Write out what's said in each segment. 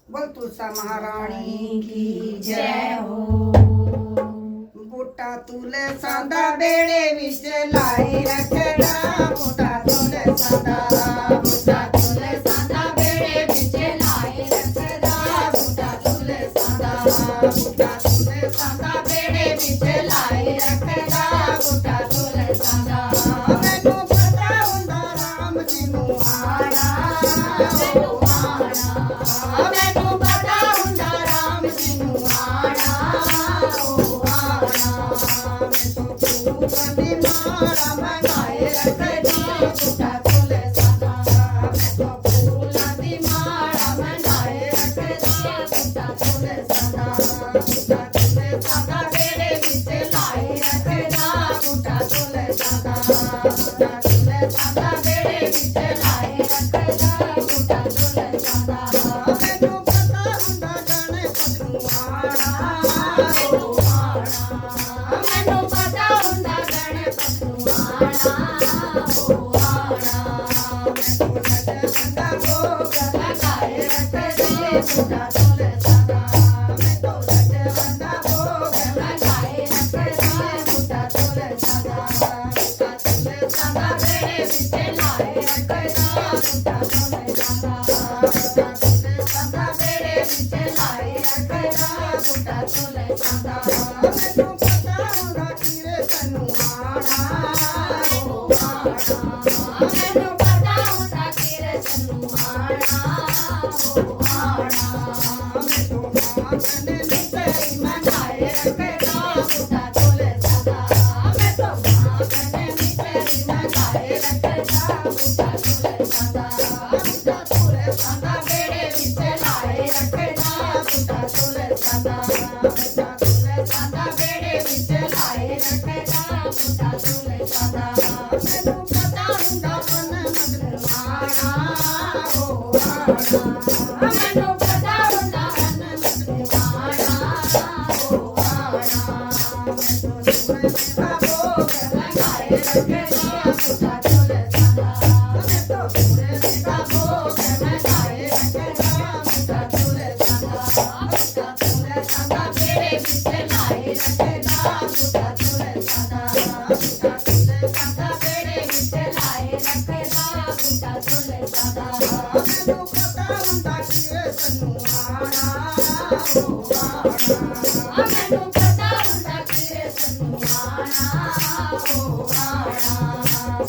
बोल तुलसा महारानी की जय हो। बूटा तुले सांदा बेड़े विच लाई रखड़ा बूटा तुले सांदा बूटा तुले सांदा बेड़े विच लाई रखदा बूटा तुले सांदा बूटा तुले सांदा बेड़े विच लाई रखदा बूटा तुले सांदा मैनू पता हुंदा राम जी नू आना मैनू आना मैनू पता हुंदा राम जी नू आना ओ आना कभी मारा मंगाए रखदा बूटा तुले सांदा मैं तो फूलां दी माला बनाए रखदा बूटा तुले सांदा बूटा तुले सांदा बेड़े विच लाई रखदा बूटा तुले सांदा बूटा तुले सांदा बेड़े विच लाई रखदा बूटा तुले सांदा मैनू पता हुंदा जाने पतनू आना मैनू आना मैनू पता हुंदा गणपत नू आना ओ आना बंदा भोग लगाए रखदे बूटा तुले सांदा मैं तो बंदा भोग लगाए रखदा बूटा तुले सांदा बूटा तुले सांदा बेड़े विच लाए रखदा बूटा तुले सांदा बूटा तुले सांदा बेड़े विच लाए रखदा बूटा तुले सांदा मैनू पता हुंदा कीरे तनू आना ओ आना मैनू पता हुंदा तेरे तन्नू आना ओ आना मैनू मांगने तेरी मनाए रखदा बूटा तुले सांदा मैं तो मांगने तेरी मनाए रखदा बूटा तुले सांदा बूटा तुले सांदा बेड़े विच लाए रखदा बूटा तुले सांदा बूटा तुले सांदा बेड़े विच लाए रखदा बूटा तुले सांदा मैनू पता हुंदा मन मगनू आना ओ आना मैनू पता हुंदा मन मगनू आना ओ आना बंदा भोग लगाए रखदा बूटा तुले सांदा मैं तो बंदा भोग लगाए रखदा बूटा तुले सांदा बूटा तुले सांदा बेड़े विच लाए रखदा बूटा तुले सांदा बूटा तुले सांदा बेड़े विच लाए रखदा बूटा तुले सांदा मैनू पता हुंदा कीरे तनू आना ओ आना मैनू पता हुंदा तेरे तन्नू आना ओ आना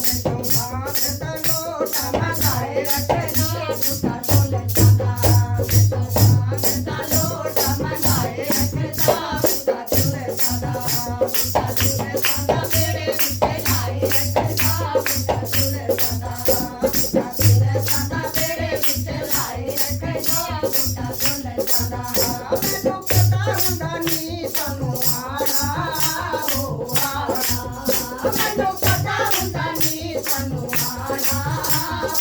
मैनू मांगदा लोटा लगाए रखदा बूटा तुले सांदा मैं तो मांगदा लोटा लगाए रखदा बूटा तुले सांदा बूटा तुले सांदा बेड़े विच लाए रखदा बूटा तुले सांदा बूटा तुले सांदा बेड़े विच लाए रखदा बूटा तुले सांदा मैनू पता हुंदा नी तनू आना ओ आना मैनू पता हुंदा नी तन्नू आना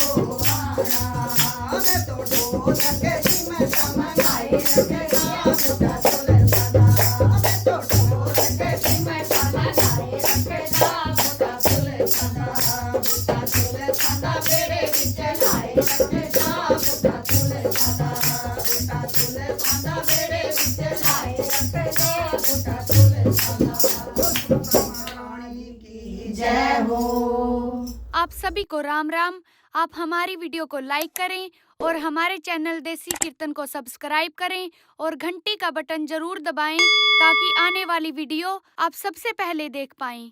ओ आना मैं तो ढोल के जी में लगाए रखदा बूटा तुले सांदा मैं तो ढोल के जी में लगाए रखदा बूटा तुले सांदा बूटा तुले सांदा बेड़े विच लाए रखदा बूटा तुले सांदा बूटा तुले सांदा बेड़े विच लाए रखदा बूटा तुले सांदा महारानी की जय हो। आप सभी को राम राम। आप हमारी वीडियो को लाइक करें और हमारे चैनल देसी कीर्तन को सब्सक्राइब करें और घंटी का बटन जरूर दबाएं ताकि आने वाली वीडियो आप सबसे पहले देख पाएं।